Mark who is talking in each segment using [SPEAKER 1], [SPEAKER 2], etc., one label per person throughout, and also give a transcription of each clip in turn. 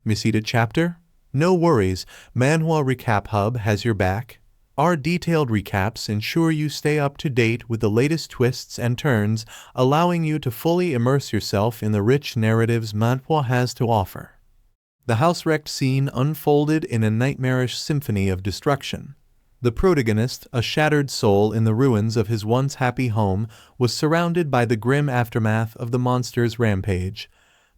[SPEAKER 1] Missed a chapter? No worries, Manhwa Recap Hub has your back. Our detailed recaps ensure you stay up to date with the latest twists and turns, allowing you to fully immerse yourself in the rich narratives manhwa has to offer. The house-wrecked scene unfolded in a nightmarish symphony of destruction. The protagonist, a shattered soul in the ruins of his once happy home, was surrounded by the grim aftermath of the monster's rampage.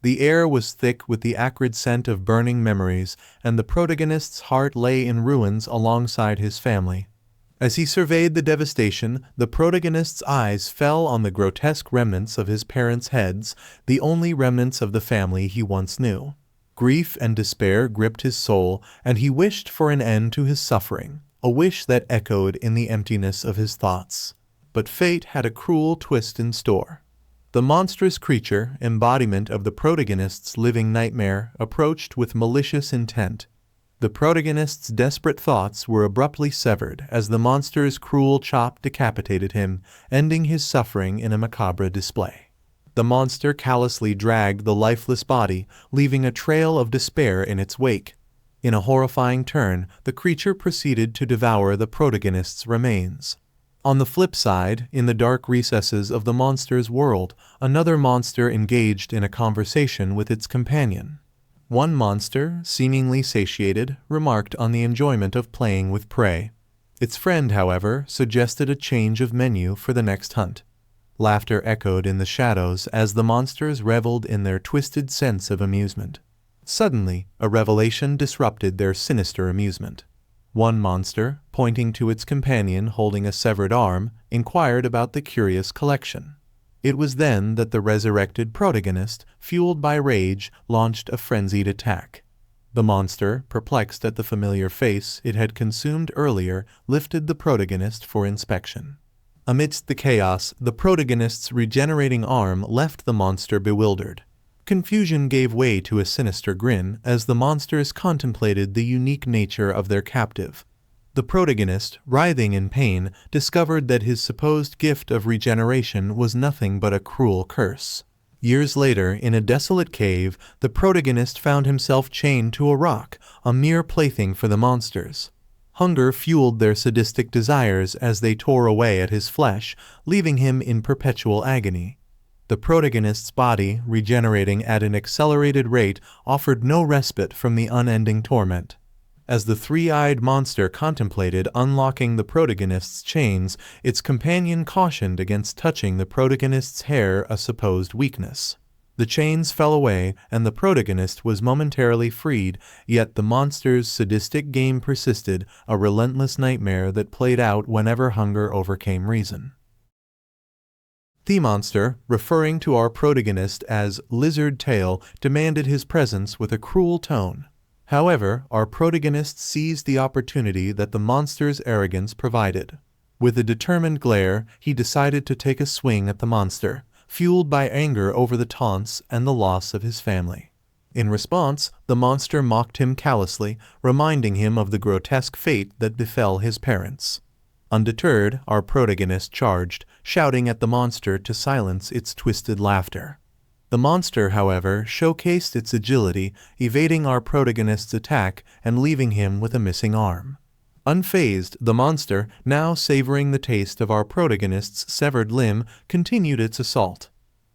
[SPEAKER 1] The air was thick with the acrid scent of burning memories, and the protagonist's heart lay in ruins alongside his family. As he surveyed the devastation, the protagonist's eyes fell on the grotesque remnants of his parents' heads, the only remnants of the family he once knew. Grief and despair gripped his soul, and he wished for an end to his suffering, a wish that echoed in the emptiness of his thoughts. But fate had a cruel twist in store. The monstrous creature, embodiment of the protagonist's living nightmare, approached with malicious intent. The protagonist's desperate thoughts were abruptly severed as the monster's cruel chop decapitated him, ending his suffering in a macabre display. The monster callously dragged the lifeless body, leaving a trail of despair in its wake. In a horrifying turn, the creature proceeded to devour the protagonist's remains. On the flip side, in the dark recesses of the monster's world, another monster engaged in a conversation with its companion. One monster, seemingly satiated, remarked on the enjoyment of playing with prey. Its friend, however, suggested a change of menu for the next hunt. Laughter echoed in the shadows as the monsters reveled in their twisted sense of amusement. Suddenly, a revelation disrupted their sinister amusement. One monster, pointing to its companion holding a severed arm, inquired about the curious collection. It was then that the resurrected protagonist, fueled by rage, launched a frenzied attack. The monster, perplexed at the familiar face it had consumed earlier, lifted the protagonist for inspection. Amidst the chaos, the protagonist's regenerating arm left the monster bewildered. Confusion gave way to a sinister grin as the monsters contemplated the unique nature of their captive. The protagonist, writhing in pain, discovered that his supposed gift of regeneration was nothing but a cruel curse. Years later, in a desolate cave, the protagonist found himself chained to a rock, a mere plaything for the monsters. Hunger fueled their sadistic desires as they tore away at his flesh, leaving him in perpetual agony. The protagonist's body, regenerating at an accelerated rate, offered no respite from the unending torment. As the three-eyed monster contemplated unlocking the protagonist's chains, its companion cautioned against touching the protagonist's hair, a supposed weakness. The chains fell away, and the protagonist was momentarily freed, yet the monster's sadistic game persisted, a relentless nightmare that played out whenever hunger overcame reason. The monster, referring to our protagonist as Lizard Tail, demanded his presence with a cruel tone. However, our protagonist seized the opportunity that the monster's arrogance provided. With a determined glare, he decided to take a swing at the monster, fueled by anger over the taunts and the loss of his family. In response, the monster mocked him callously, reminding him of the grotesque fate that befell his parents. Undeterred, our protagonist charged, shouting at the monster to silence its twisted laughter. The monster, however, showcased its agility, evading our protagonist's attack and leaving him with a missing arm. Unfazed, the monster, now savoring the taste of our protagonist's severed limb, continued its assault.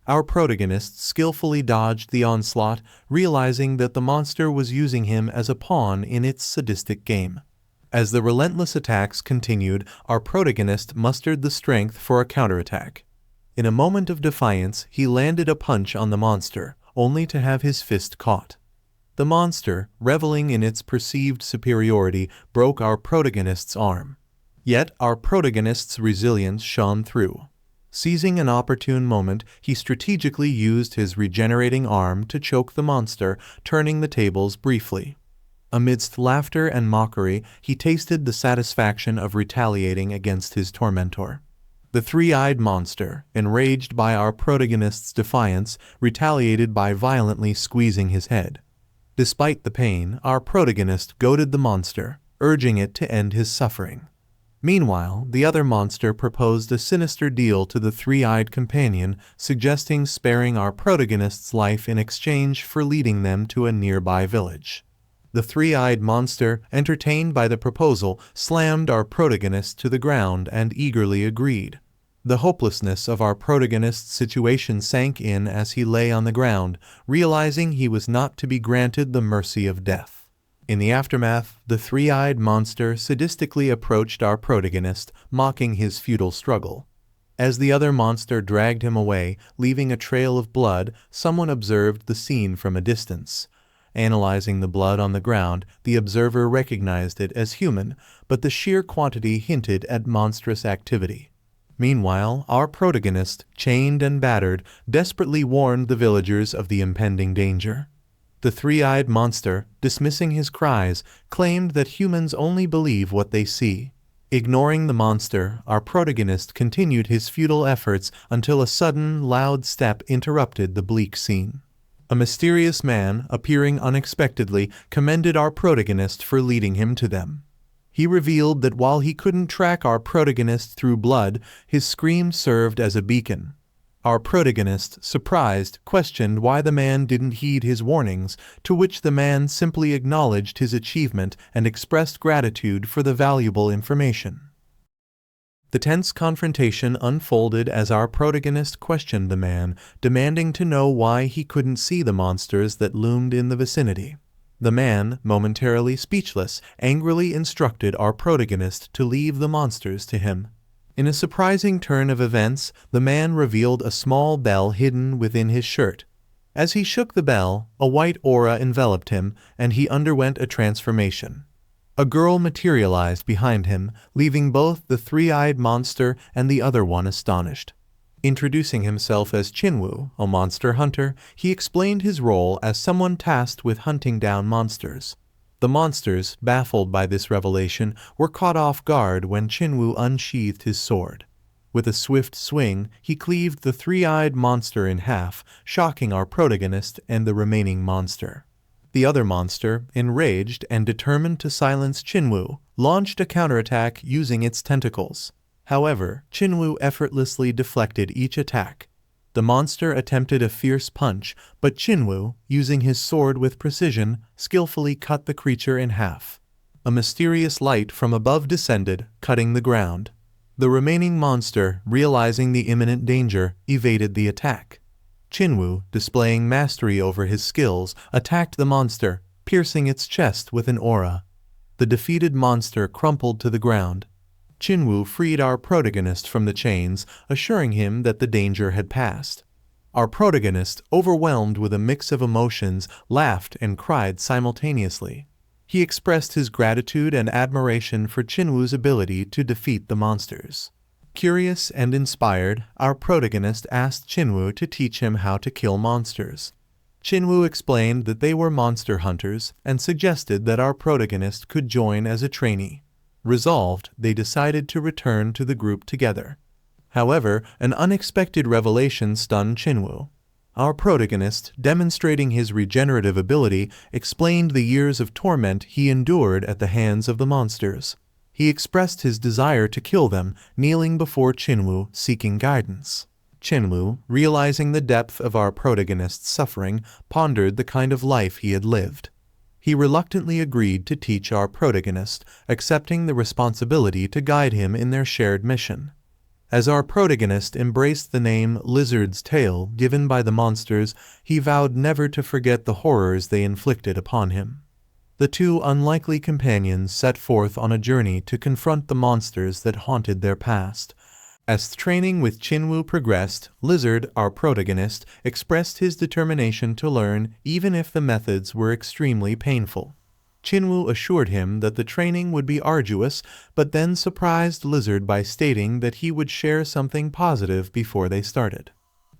[SPEAKER 1] Our protagonist skillfully dodged the onslaught, realizing that the monster was using him as a pawn in its sadistic game. As the relentless attacks continued, our protagonist mustered the strength for a counterattack. In a moment of defiance, he landed a punch on the monster, only to have his fist caught. The monster, reveling in its perceived superiority, broke our protagonist's arm. Yet our protagonist's resilience shone through. Seizing an opportune moment, he strategically used his regenerating arm to choke the monster, turning the tables briefly. Amidst laughter and mockery, he tasted the satisfaction of retaliating against his tormentor. The three-eyed monster, enraged by our protagonist's defiance, retaliated by violently squeezing his head. Despite the pain, our protagonist goaded the monster, urging it to end his suffering. Meanwhile, the other monster proposed a sinister deal to the three-eyed companion, suggesting sparing our protagonist's life in exchange for leading them to a nearby village. The three-eyed monster, entertained by the proposal, slammed our protagonist to the ground and eagerly agreed. The hopelessness of our protagonist's situation sank in as he lay on the ground, realizing he was not to be granted the mercy of death. In the aftermath, the three-eyed monster sadistically approached our protagonist, mocking his futile struggle. As the other monster dragged him away, leaving a trail of blood, someone observed the scene from a distance. Analyzing the blood on the ground, the observer recognized it as human, but the sheer quantity hinted at monstrous activity. Meanwhile, our protagonist, chained and battered, desperately warned the villagers of the impending danger. The three-eyed monster, dismissing his cries, claimed that humans only believe what they see. Ignoring the monster, our protagonist continued his futile efforts until a sudden, loud step interrupted the bleak scene. A mysterious man, appearing unexpectedly, commended our protagonist for leading him to them. He revealed that while he couldn't track our protagonist through blood, his scream served as a beacon. Our protagonist, surprised, questioned why the man didn't heed his warnings, to which the man simply acknowledged his achievement and expressed gratitude for the valuable information. The tense confrontation unfolded as our protagonist questioned the man, demanding to know why he couldn't see the monsters that loomed in the vicinity. The man, momentarily speechless, angrily instructed our protagonist to leave the monsters to him. In a surprising turn of events, the man revealed a small bell hidden within his shirt. As he shook the bell, a white aura enveloped him, and he underwent a transformation. A girl materialized behind him, leaving both the three-eyed monster and the other one astonished. Introducing himself as Chinwoo, a monster hunter, he explained his role as someone tasked with hunting down monsters. The monsters, baffled by this revelation, were caught off guard when Chinwoo unsheathed his sword. With a swift swing, he cleaved the three-eyed monster in half, shocking our protagonist and the remaining monster. The other monster, enraged and determined to silence Chinwoo, launched a counterattack using its tentacles. However, Chinwoo effortlessly deflected each attack. The monster attempted a fierce punch, but Chinwoo, using his sword with precision, skillfully cut the creature in half. A mysterious light from above descended, cutting the ground. The remaining monster, realizing the imminent danger, evaded the attack. Chinwoo, displaying mastery over his skills, attacked the monster, piercing its chest with an aura. The defeated monster crumpled to the ground. Chinwoo freed our protagonist from the chains, assuring him that the danger had passed. Our protagonist, overwhelmed with a mix of emotions, laughed and cried simultaneously. He expressed his gratitude and admiration for Chinwoo's ability to defeat the monsters. Curious and inspired, our protagonist asked Chinwoo to teach him how to kill monsters. Chinwoo explained that they were monster hunters and suggested that our protagonist could join as a trainee. Resolved, they decided to return to the group together. However, an unexpected revelation stunned Chinwoo. Our protagonist, demonstrating his regenerative ability, explained the years of torment he endured at the hands of the monsters. He expressed his desire to kill them, kneeling before Chinwoo, seeking guidance. Chinwoo, realizing the depth of our protagonist's suffering, pondered the kind of life he had lived. He reluctantly agreed to teach our protagonist, accepting the responsibility to guide him in their shared mission. As our protagonist embraced the name Lizard's Tail given by the monsters, he vowed never to forget the horrors they inflicted upon him. The two unlikely companions set forth on a journey to confront the monsters that haunted their past. As training with Chinwoo progressed, Lizard, our protagonist, expressed his determination to learn even if the methods were extremely painful. Chinwoo assured him that the training would be arduous, but then surprised Lizard by stating that he would share something positive before they started.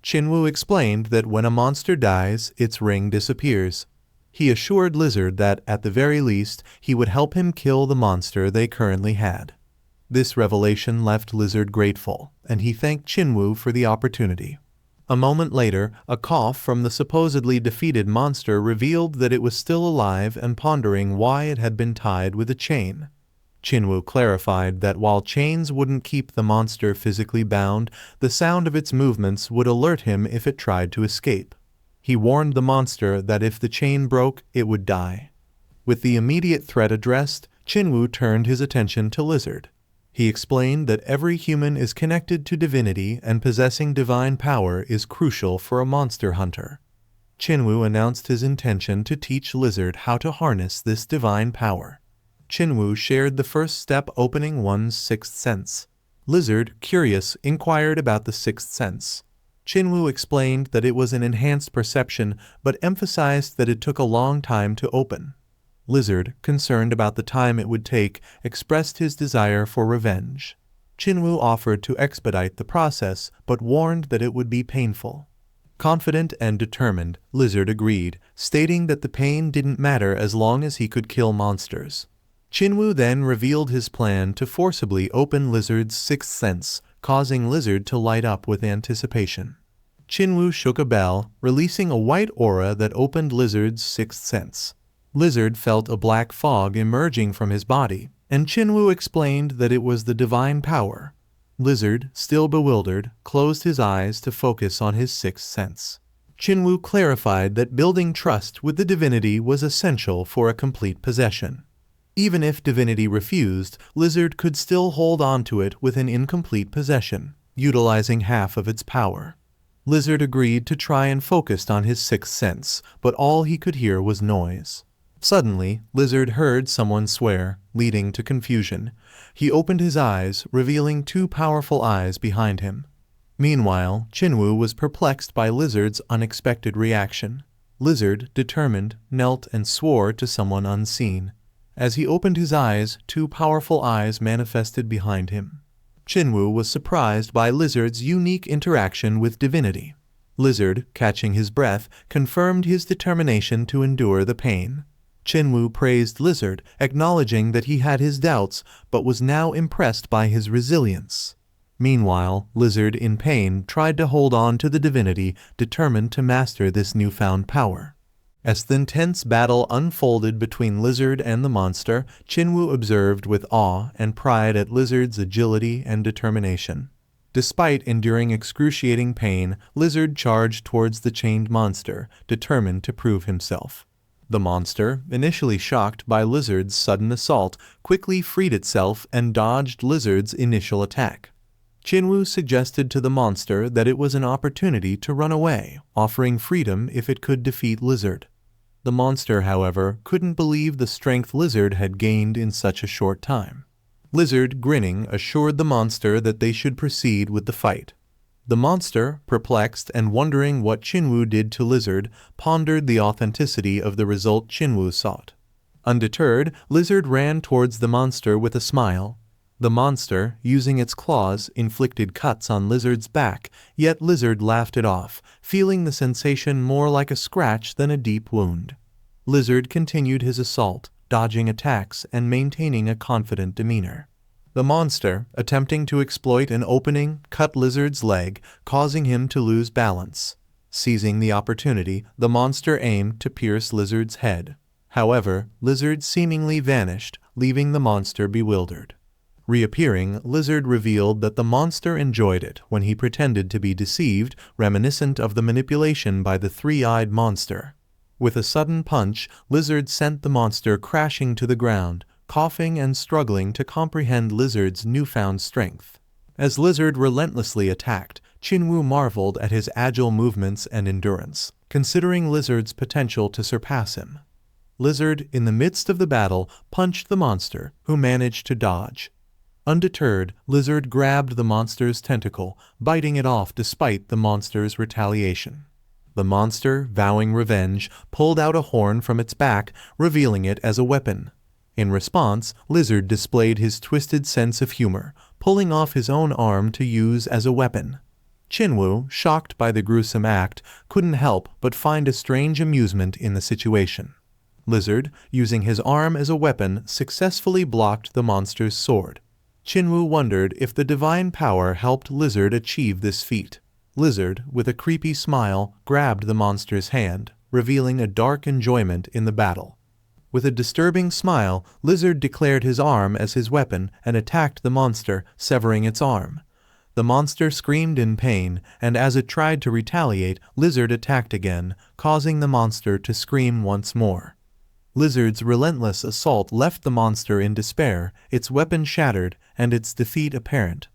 [SPEAKER 1] Chinwoo explained that when a monster dies, its ring disappears. He assured Lizard that, at the very least, he would help him kill the monster they currently had. This revelation left Lizard grateful, and he thanked Chinwoo for the opportunity. A moment later, a cough from the supposedly defeated monster revealed that it was still alive and pondering why it had been tied with a chain. Chinwoo clarified that while chains wouldn't keep the monster physically bound, the sound of its movements would alert him if it tried to escape. He warned the monster that if the chain broke, it would die. With the immediate threat addressed, Chinwoo turned his attention to Lizard. He explained that every human is connected to divinity and possessing divine power is crucial for a monster hunter. Chinwoo announced his intention to teach Lizard how to harness this divine power. Chinwoo shared the first step, opening one's sixth sense. Lizard, curious, inquired about the sixth sense. Chinwoo explained that it was an enhanced perception, but emphasized that it took a long time to open. Lizard, concerned about the time it would take, expressed his desire for revenge. Chinwoo offered to expedite the process, but warned that it would be painful. Confident and determined, Lizard agreed, stating that the pain didn't matter as long as he could kill monsters. Chinwoo then revealed his plan to forcibly open Lizard's sixth sense, causing Lizard to light up with anticipation. Chinwoo shook a bell, releasing a white aura that opened Lizard's sixth sense. Lizard felt a black fog emerging from his body, and Chinwoo explained that it was the divine power. Lizard, still bewildered, closed his eyes to focus on his sixth sense. Chinwoo clarified that building trust with the divinity was essential for a complete possession. Even if divinity refused, Lizard could still hold on to it with an incomplete possession, utilizing half of its power. Lizard agreed to try and focused on his sixth sense, but all he could hear was noise. Suddenly, Lizard heard someone swear, leading to confusion. He opened his eyes, revealing two powerful eyes behind him. Meanwhile, Chinwoo was perplexed by Lizard's unexpected reaction. Lizard, determined, knelt and swore to someone unseen. As he opened his eyes, two powerful eyes manifested behind him. Chinwoo was surprised by Lizard's unique interaction with divinity. Lizard, catching his breath, confirmed his determination to endure the pain. Chinwoo praised Lizard, acknowledging that he had his doubts, but was now impressed by his resilience. Meanwhile, Lizard, in pain, tried to hold on to the divinity, determined to master this newfound power. As the intense battle unfolded between Lizard and the monster, Chinwoo observed with awe and pride at Lizard's agility and determination. Despite enduring excruciating pain, Lizard charged towards the chained monster, determined to prove himself. The monster, initially shocked by Lizard's sudden assault, quickly freed itself and dodged Lizard's initial attack. Chinwoo suggested to the monster that it was an opportunity to run away, offering freedom if it could defeat Lizard. The monster, however, couldn't believe the strength Lizard had gained in such a short time. Lizard, grinning, assured the monster that they should proceed with the fight. The monster, perplexed and wondering what Chinwoo did to Lizard, pondered the authenticity of the result Chinwoo sought. Undeterred, Lizard ran towards the monster with a smile. The monster, using its claws, inflicted cuts on Lizard's back, yet Lizard laughed it off, feeling the sensation more like a scratch than a deep wound. Lizard continued his assault, dodging attacks and maintaining a confident demeanor. The monster, attempting to exploit an opening, cut Lizard's leg, causing him to lose balance. Seizing the opportunity, the monster aimed to pierce Lizard's head. However, Lizard seemingly vanished, leaving the monster bewildered. Reappearing, Lizard revealed that the monster enjoyed it when he pretended to be deceived, reminiscent of the manipulation by the three-eyed monster. With a sudden punch, Lizard sent the monster crashing to the ground, coughing and struggling to comprehend Lizard's newfound strength. As Lizard relentlessly attacked, Chinwoo marveled at his agile movements and endurance, considering Lizard's potential to surpass him. Lizard, in the midst of the battle, punched the monster, who managed to dodge. Undeterred, Lizard grabbed the monster's tentacle, biting it off despite the monster's retaliation. The monster, vowing revenge, pulled out a horn from its back, revealing it as a weapon. In response, Lizard displayed his twisted sense of humor, pulling off his own arm to use as a weapon. Chinwoo, shocked by the gruesome act, couldn't help but find a strange amusement in the situation. Lizard, using his arm as a weapon, successfully blocked the monster's sword. Chinwoo wondered if the divine power helped Lizard achieve this feat. Lizard, with a creepy smile, grabbed the monster's hand, revealing a dark enjoyment in the battle. With a disturbing smile, Lizard declared his arm as his weapon and attacked the monster, severing its arm. The monster screamed in pain, and as it tried to retaliate, Lizard attacked again, causing the monster to scream once more. Lizard's relentless assault left the monster in despair, its weapon shattered, and its defeat apparent.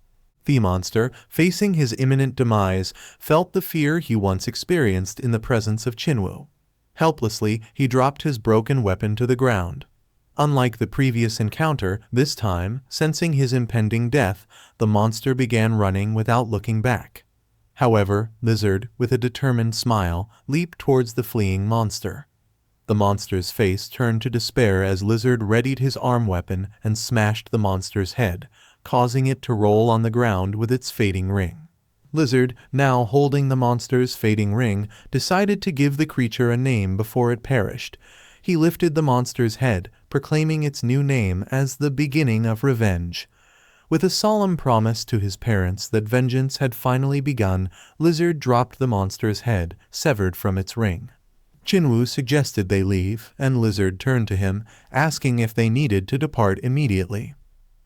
[SPEAKER 1] The monster, facing his imminent demise, felt the fear he once experienced in the presence of Chinwoo. Helplessly, he dropped his broken weapon to the ground. Unlike the previous encounter, this time, sensing his impending death, the monster began running without looking back. However, Lizard, with a determined smile, leaped towards the fleeing monster. The monster's face turned to despair as Lizard readied his arm weapon and smashed the monster's head, causing it to roll on the ground with its fading ring. Lizard, now holding the monster's fading ring, decided to give the creature a name before it perished. He lifted the monster's head, proclaiming its new name as the beginning of revenge. With a solemn promise to his parents that vengeance had finally begun, Lizard dropped the monster's head, severed from its ring. Chinwoo suggested they leave, and Lizard turned to him, asking if they needed to depart immediately.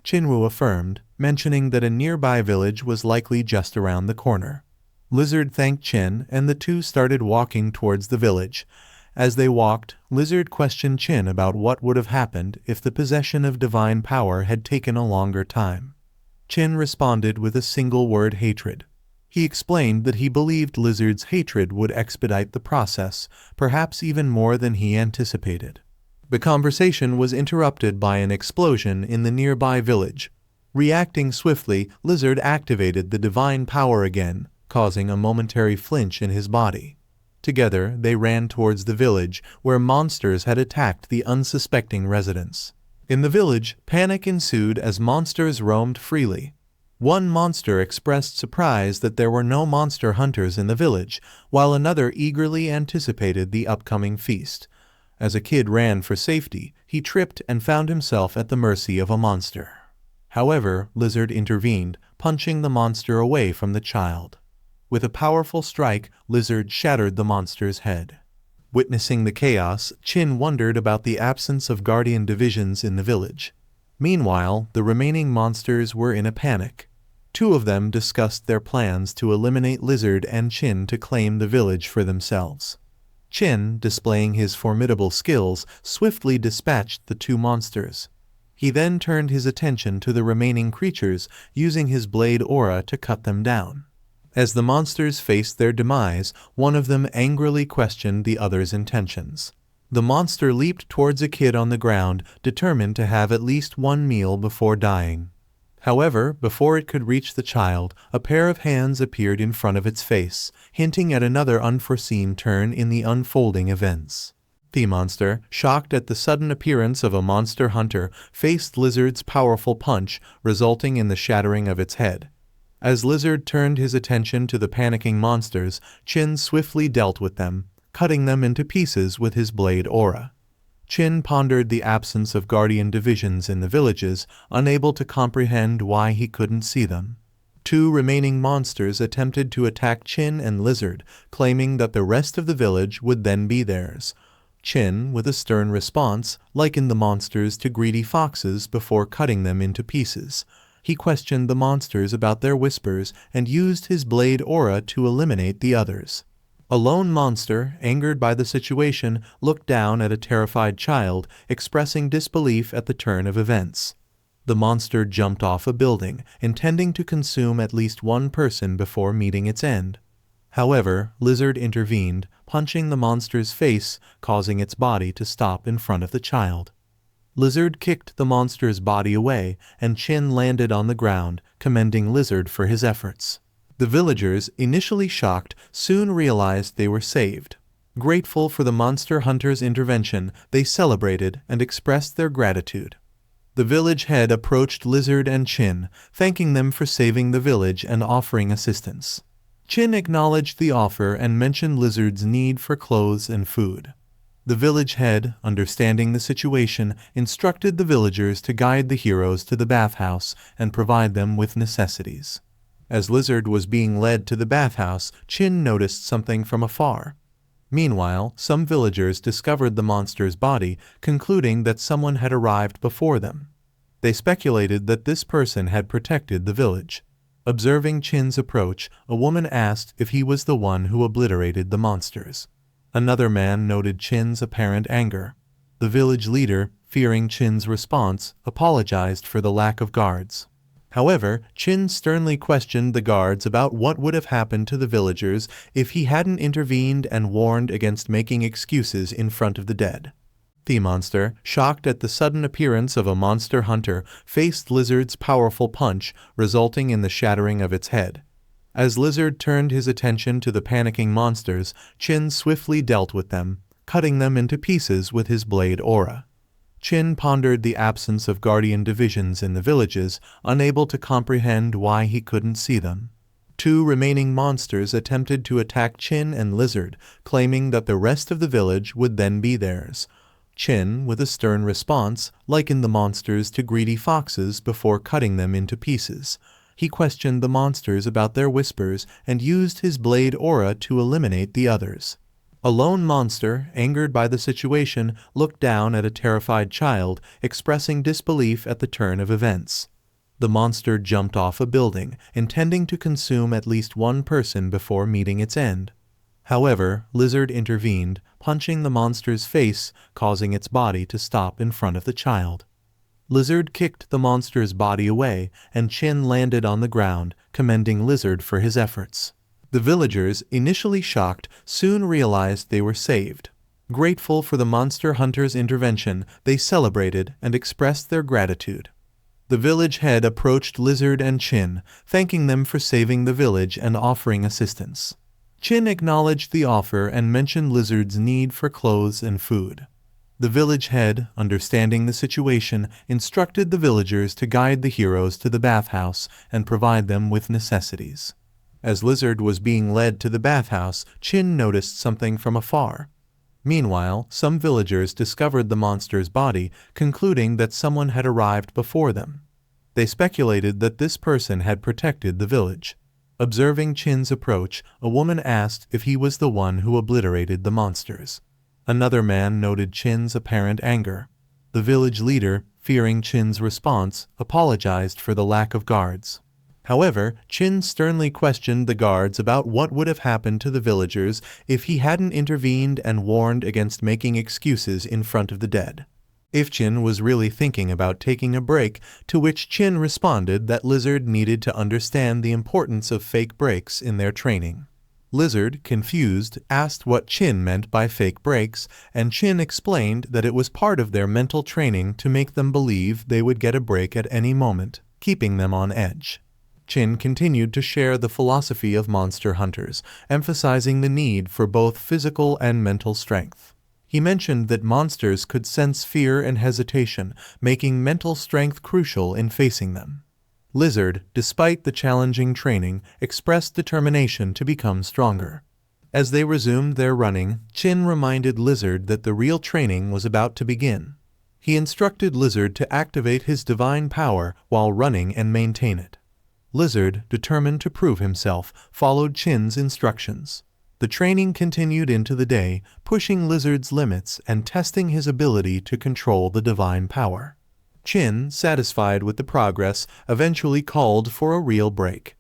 [SPEAKER 1] Chinwoo affirmed, mentioning that a nearby village was likely just around the corner. Lizard thanked Chin, and the two started walking towards the village. As they walked, Lizard questioned Chin about what would have happened if the possession of divine power had taken a longer time. Chin responded with a single word: hatred. He explained that he believed Lizard's hatred would expedite the process, perhaps even more than he anticipated. The conversation was interrupted by an explosion in the nearby village. Reacting swiftly, Lizard activated the divine power again, causing a momentary flinch in his body. Together, they ran towards the village, where monsters had attacked the unsuspecting residents. In the village, panic ensued as monsters roamed freely. One monster expressed surprise that there were no monster hunters in the village, while another eagerly anticipated the upcoming feast. As a kid ran for safety, he tripped and found himself at the mercy of a monster. However, Lizard intervened, punching the monster away from the child. With a powerful strike, Lizard shattered the monster's head. Witnessing the chaos, Chin wondered about the absence of guardian divisions in the village. Meanwhile, the remaining monsters were in a panic. Two of them discussed their plans to eliminate Lizard and Chin to claim the village for themselves. Chin, displaying his formidable skills, swiftly dispatched the two monsters. He then turned his attention to the remaining creatures, using his blade aura to cut them down. As the monsters faced their demise, one of them angrily questioned the other's intentions. The monster leaped towards a kid on the ground, determined to have at least one meal before dying. However, before it could reach the child, a pair of hands appeared in front of its face, hinting at another unforeseen turn in the unfolding events. The monster, shocked at the sudden appearance of a monster hunter, faced Lizard's powerful punch, resulting in the shattering of its head. As Lizard turned his attention to the panicking monsters, Chin swiftly dealt with them, cutting them into pieces with his blade aura. Chin pondered the absence of guardian divisions in the villages, unable to comprehend why he couldn't see them. Two remaining monsters attempted to attack Chin and Lizard, claiming that the rest of the village would then be theirs. Chin, with a stern response, likened the monsters to greedy foxes before cutting them into pieces. He questioned the monsters about their whispers and used his blade aura to eliminate the others. A lone monster, angered by the situation, looked down at a terrified child, expressing disbelief at the turn of events. The monster jumped off a building, intending to consume at least one person before meeting its end. However, Lizard intervened, punching the monster's face, causing its body to stop in front of the child. Lizard kicked the monster's body away, and Chin landed on the ground, commending Lizard for his efforts. The villagers, initially shocked, soon realized they were saved. Grateful for the monster hunter's intervention, they celebrated and expressed their gratitude. The village head approached Lizard and Chin, thanking them for saving the village and offering assistance. Chin acknowledged the offer and mentioned Lizard's need for clothes and food. The village head, understanding the situation, instructed the villagers to guide the heroes to the bathhouse and provide them with necessities. As Lizard was being led to the bathhouse, Chin noticed something from afar. Meanwhile, some villagers discovered the monster's body, concluding that someone had arrived before them. They speculated that this person had protected the village. Observing Chin's approach, a woman asked if he was the one who obliterated the monsters. Another man noted Chin's apparent anger. The village leader, fearing Chin's response, apologized for the lack of guards. However, Chin sternly questioned the guards about what would have happened to the villagers if he hadn't intervened and warned against making excuses in front of the dead. The monster, shocked at the sudden appearance of a monster hunter, faced Lizard's powerful punch, resulting in the shattering of its head. As Lizard turned his attention to the panicking monsters, Chin swiftly dealt with them, cutting them into pieces with his blade aura. Chin pondered the absence of guardian divisions in the villages, unable to comprehend why he couldn't see them. Two remaining monsters attempted to attack Chin and Lizard, claiming that the rest of the village would then be theirs. Chin, with a stern response, likened the monsters to greedy foxes before cutting them into pieces. He questioned the monsters about their whispers and used his blade aura to eliminate the others. A lone monster, angered by the situation, looked down at a terrified child, expressing disbelief at the turn of events. The monster jumped off a building, intending to consume at least one person before meeting its end. However, Lizard intervened, punching the monster's face, causing its body to stop in front of the child. Lizard kicked the monster's body away, and Chin landed on the ground, commending Lizard for his efforts. The villagers, initially shocked, soon realized they were saved. Grateful for the monster hunter's intervention, they celebrated and expressed their gratitude. The village head approached Lizard and Chin, thanking them for saving the village and offering assistance. Chin acknowledged the offer and mentioned Lizard's need for clothes and food. The village head, understanding the situation, instructed the villagers to guide the heroes to the bathhouse and provide them with necessities. As Lizard was being led to the bathhouse, Chin noticed something from afar. Meanwhile, some villagers discovered the monster's body, concluding that someone had arrived before them. They speculated that this person had protected the village. Observing Chin's approach, a woman asked if he was the one who obliterated the monsters. Another man noted Chin's apparent anger. The village leader, fearing Chin's response, apologized for the lack of guards. However, Chin sternly questioned the guards about what would have happened to the villagers if he hadn't intervened and warned against making excuses in front of the dead. If Chin was really thinking about taking a break, to which Chin responded that Lizard needed to understand the importance of fake breaks in their training. Lizard, confused, asked what Chin meant by fake breaks, and Chin explained that it was part of their mental training to make them believe they would get a break at any moment, keeping them on edge. Chin continued to share the philosophy of monster hunters, emphasizing the need for both physical and mental strength. He mentioned that monsters could sense fear and hesitation, making mental strength crucial in facing them. Lizard, despite the challenging training, expressed determination to become stronger. As they resumed their running, Chin reminded Lizard that the real training was about to begin. He instructed Lizard to activate his divine power while running and maintain it. Lizard, determined to prove himself, followed Chin's instructions. The training continued into the day, pushing Lizard's limits and testing his ability to control the divine power. Chin, satisfied with the progress, eventually called for a real break.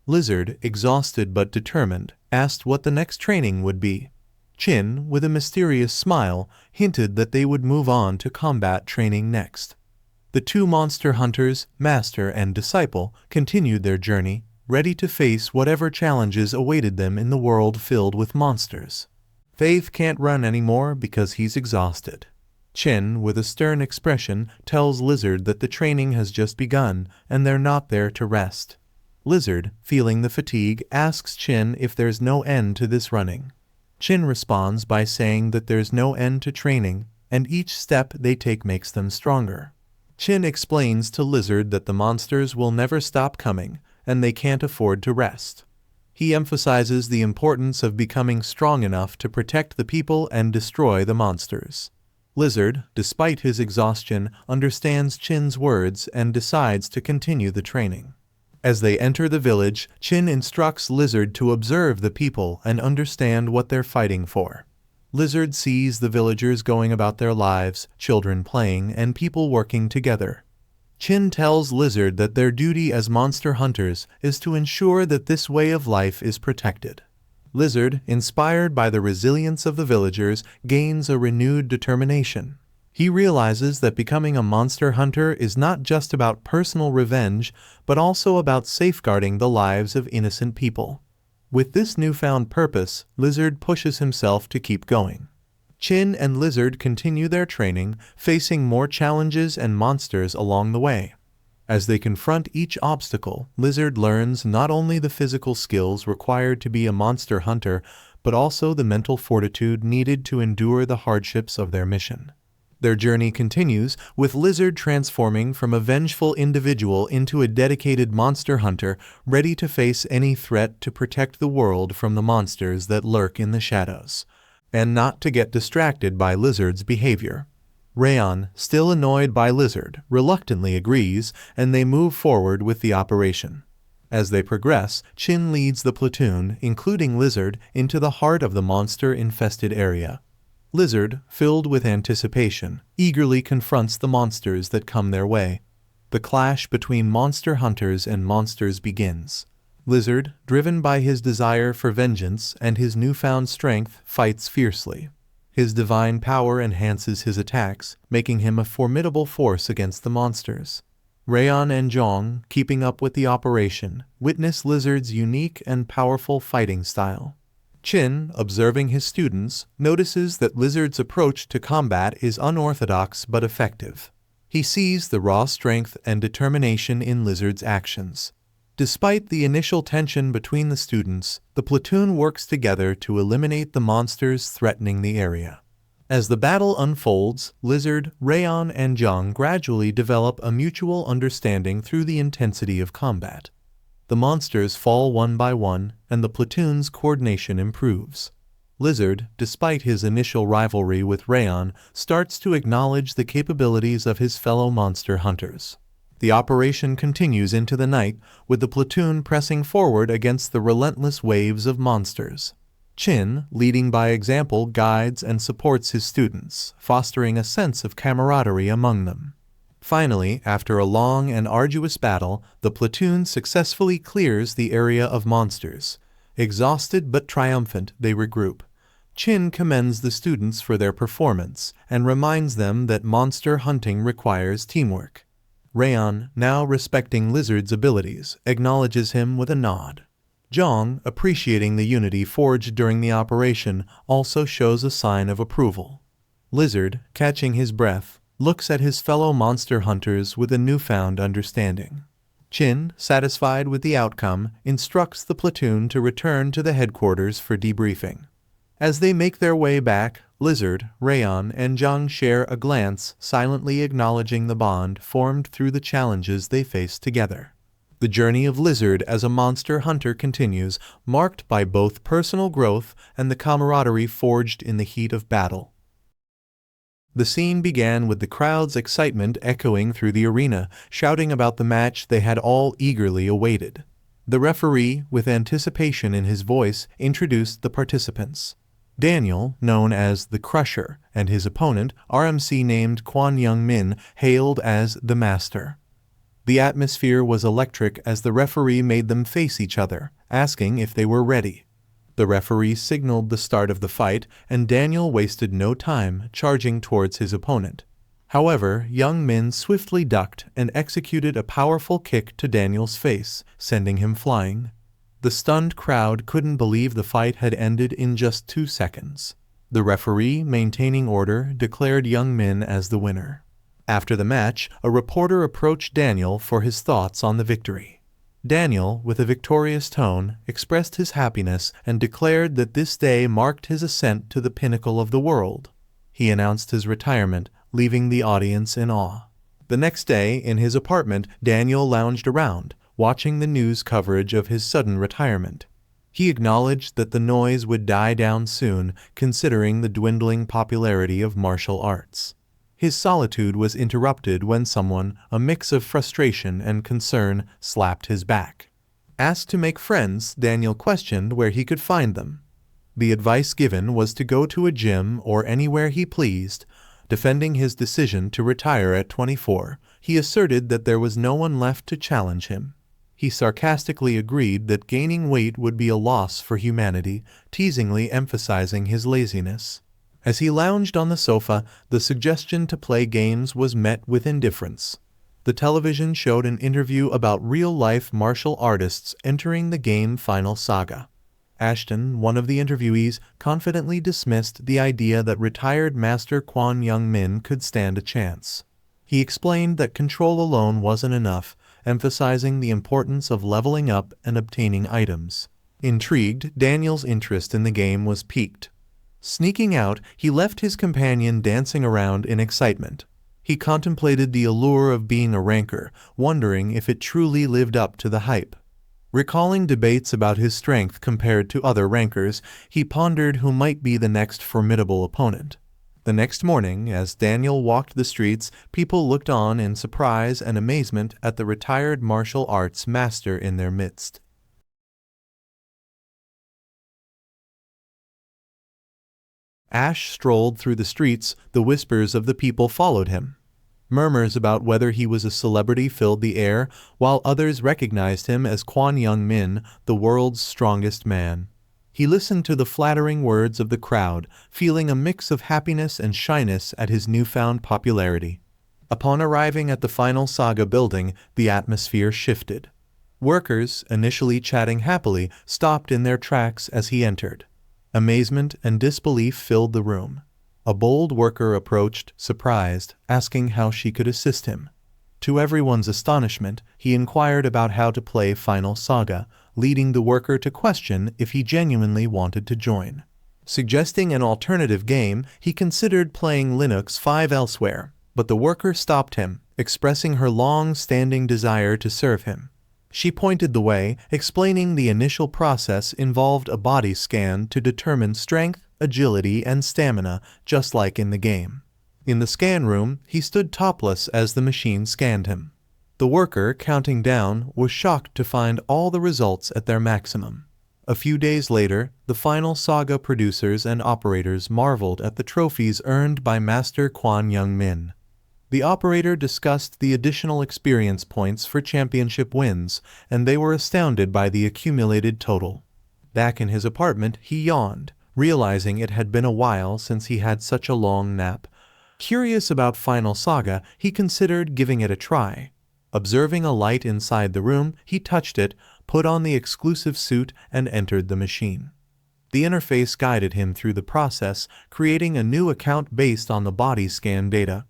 [SPEAKER 1] Lizard, exhausted but determined, asked what the next training would be. Chin, with a mysterious smile, hinted that they would move on to combat training next. The two monster hunters, master and disciple, continued their journey, ready to face whatever challenges awaited them in the world filled with monsters. Faith can't run anymore because he's exhausted. Chin, with a stern expression, tells Lizard that the training has just begun and they're not there to rest. Lizard, feeling the fatigue, asks Chin if there's no end to this running. Chin responds by saying that there's no end to training, and each step they take makes them stronger. Chin explains to Lizard that the monsters will never stop coming, and they can't afford to rest. He emphasizes the importance of becoming strong enough to protect the people and destroy the monsters. Lizard, despite his exhaustion, understands Chin's words and decides to continue the training. As they enter the village, Chin instructs Lizard to observe the people and understand what they're fighting for. Lizard sees the villagers going about their lives, children playing, and people working together. Chin tells Lizard that their duty as monster hunters is to ensure that this way of life is protected. Lizard, inspired by the resilience of the villagers, gains a renewed determination. He realizes that becoming a monster hunter is not just about personal revenge, but also about safeguarding the lives of innocent people. With this newfound purpose, Lizard pushes himself to keep going. Chin and Lizard continue their training, facing more challenges and monsters along the way. As they confront each obstacle, Lizard learns not only the physical skills required to be a monster hunter, but also the mental fortitude needed to endure the hardships of their mission. Their journey continues, with Lizard transforming from a vengeful individual into a dedicated monster hunter, ready to face any threat to protect the world from the monsters that lurk in the shadows. And not to get distracted by Lizard's behavior. Rayon, still annoyed by Lizard, reluctantly agrees, and they move forward with the operation. As they progress, Chin leads the platoon, including Lizard, into the heart of the monster-infested area. Lizard, filled with anticipation, eagerly confronts the monsters that come their way. The clash between monster hunters and monsters begins. Lizard, driven by his desire for vengeance and his newfound strength, fights fiercely. His divine power enhances his attacks, making him a formidable force against the monsters. Rayon and Zhong, keeping up with the operation, witness Lizard's unique and powerful fighting style. Chin, observing his students, notices that Lizard's approach to combat is unorthodox but effective. He sees the raw strength and determination in Lizard's actions. Despite the initial tension between the students, the platoon works together to eliminate the monsters threatening the area. As the battle unfolds, Lizard, Rayon, and Zhang gradually develop a mutual understanding through the intensity of combat. The monsters fall one by one, and the platoon's coordination improves. Lizard, despite his initial rivalry with Rayon, starts to acknowledge the capabilities of his fellow monster hunters. The operation continues into the night, with the platoon pressing forward against the relentless waves of monsters. Chin, leading by example, guides and supports his students, fostering a sense of camaraderie among them. Finally, after a long and arduous battle, the platoon successfully clears the area of monsters. Exhausted but triumphant, they regroup. Chin commends the students for their performance and reminds them that monster hunting requires teamwork. Rayon, now respecting Lizard's abilities, acknowledges him with a nod. Zhang, appreciating the unity forged during the operation, also shows a sign of approval. Lizard, catching his breath, looks at his fellow monster hunters with a newfound understanding. Chin, satisfied with the outcome, instructs the platoon to return to the headquarters for debriefing. As they make their way back, Lizard, Rayon, and Zhang share a glance, silently acknowledging the bond formed through the challenges they faced together. The journey of Lizard as a monster hunter continues, marked by both personal growth and the camaraderie forged in the heat of battle. The scene began with the crowd's excitement echoing through the arena, shouting about the match they had all eagerly awaited. The referee, with anticipation in his voice, introduced the participants. Daniel, known as the Crusher, and his opponent, RMC named Kwon Young Min, hailed as the Master. The atmosphere was electric as the referee made them face each other, asking if they were ready. The referee signaled the start of the fight, and Daniel wasted no time charging towards his opponent. However, Young Min swiftly ducked and executed a powerful kick to Daniel's face, sending him flying. The stunned crowd couldn't believe the fight had ended in just 2 seconds. The referee, maintaining order, declared Young Min as the winner. After the match, a reporter approached Daniel for his thoughts on the victory. Daniel, with a victorious tone, expressed his happiness and declared that this day marked his ascent to the pinnacle of the world. He announced his retirement, leaving the audience in awe. The next day, in his apartment, Daniel lounged around, watching the news coverage of his sudden retirement. He acknowledged that the noise would die down soon, considering the dwindling popularity of martial arts. His solitude was interrupted when someone, a mix of frustration and concern, slapped his back. Asked to make friends, Daniel questioned where he could find them. The advice given was to go to a gym or anywhere he pleased. Defending his decision to retire at 24, he asserted that there was no one left to challenge him. He sarcastically agreed that gaining weight would be a loss for humanity, teasingly emphasizing his laziness. As he lounged on the sofa, the suggestion to play games was met with indifference. The television showed an interview about real-life martial artists entering the game Final Saga. Ashton, one of the interviewees, confidently dismissed the idea that retired master Kwon Young-min could stand a chance. He explained that control alone wasn't enough, emphasizing the importance of leveling up and obtaining items. Intrigued, Daniel's interest in the game was piqued. Sneaking out, he left his companion dancing around in excitement. He contemplated the allure of being a ranker, wondering if it truly lived up to the hype. Recalling debates about his strength compared to other rankers, he pondered who might be the next formidable opponent. The next morning, as Daniel walked the streets, people looked on in surprise and amazement at the retired martial arts master in their midst. Ash strolled through the streets, the whispers of the people followed him. Murmurs about whether he was a celebrity filled the air, while others recognized him as Kwon Young-min, the world's strongest man. He listened to the flattering words of the crowd, feeling a mix of happiness and shyness at his newfound popularity. Upon arriving at the Final Saga building, the atmosphere shifted. Workers, initially chatting happily, stopped in their tracks as he entered. Amazement and disbelief filled the room. A bold worker approached, surprised, asking how she could assist him. To everyone's astonishment, he inquired about how to play Final Saga, leading the worker to question if he genuinely wanted to join. Suggesting an alternative game, he considered playing Linux 5 elsewhere, but the worker stopped him, expressing her long-standing desire to serve him. She pointed the way, explaining the initial process involved a body scan to determine strength, agility, and stamina, just like in the game. In the scan room, he stood topless as the machine scanned him. The worker, counting down, was shocked to find all the results at their maximum. A few days later, the Final Saga producers and operators marveled at the trophies earned by Master Kwon Young-min. The operator discussed the additional experience points for championship wins, and they were astounded by the accumulated total. Back in his apartment, he yawned, realizing it had been a while since he had such a long nap. Curious about Final Saga, he considered giving it a try. Observing a light inside the room, he touched it, put on the exclusive suit, and entered the machine. The interface guided him through the process, creating a new account based on the body scan data.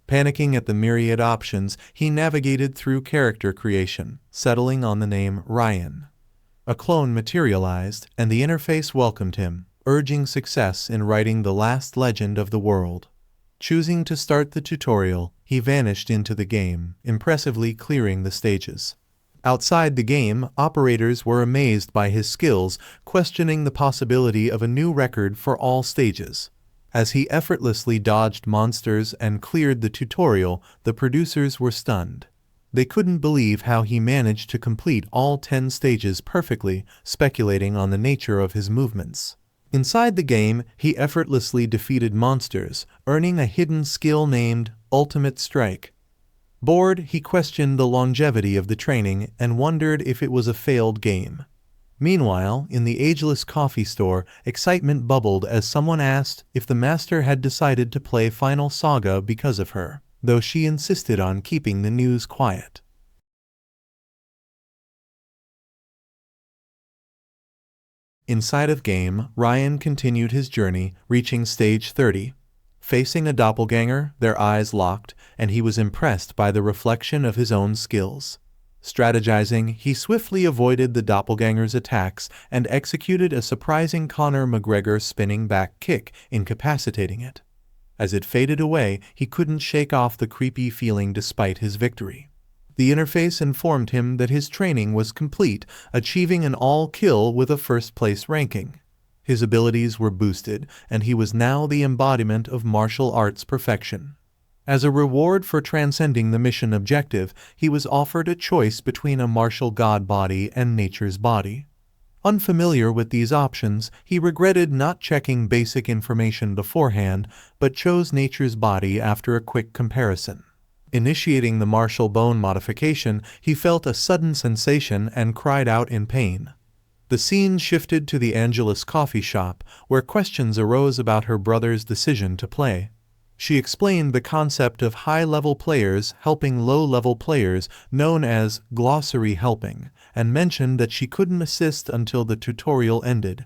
[SPEAKER 1] Panicking at the myriad options, he navigated through character creation, settling on the name Ryan. A clone materialized, and the interface welcomed him, urging success in writing the last legend of the world. Choosing to start the tutorial, he vanished into the game, impressively clearing the stages. Outside the game, operators were amazed by his skills, questioning the possibility of a new record for all stages. As he effortlessly dodged monsters and cleared the tutorial, the producers were stunned. They couldn't believe how he managed to complete all 10 stages perfectly, speculating on the nature of his movements. Inside the game, he effortlessly defeated monsters, earning a hidden skill named Ultimate Strike. Bored, he questioned the longevity of the training and wondered if it was a failed game. Meanwhile, in the ageless coffee store, excitement bubbled as someone asked if the master had decided to play Final Saga because of her, though she insisted on keeping the news quiet. Inside of game, Ryan continued his journey, reaching stage 30. Facing a doppelganger, their eyes locked, and he was impressed by the reflection of his own skills. Strategizing, he swiftly avoided the doppelganger's attacks and executed a surprising Conor McGregor spinning back kick, incapacitating it. As it faded away, he couldn't shake off the creepy feeling despite his victory. The interface informed him that his training was complete, achieving an all-kill with a first-place ranking. His abilities were boosted, and he was now the embodiment of martial arts perfection. As a reward for transcending the mission objective, he was offered a choice between a martial god body and nature's body. Unfamiliar with these options, he regretted not checking basic information beforehand, but chose nature's body after a quick comparison. Initiating the martial bone modification, he felt a sudden sensation and cried out in pain. The scene shifted to the Angelus coffee shop, where questions arose about her brother's decision to play. She explained the concept of high-level players helping low-level players, known as glossary helping, and mentioned that she couldn't assist until the tutorial ended.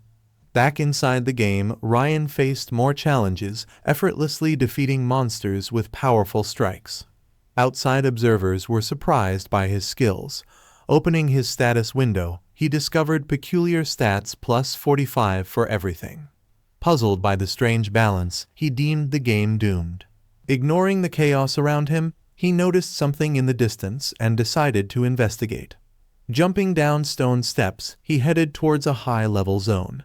[SPEAKER 1] Back inside the game, Ryan faced more challenges, effortlessly defeating monsters with powerful strikes. Outside observers were surprised by his skills. Opening his status window, he discovered peculiar stats plus 45 for everything. Puzzled by the strange balance, he deemed the game doomed. Ignoring the chaos around him, he noticed something in the distance and decided to investigate. Jumping down stone steps, he headed towards a high-level zone.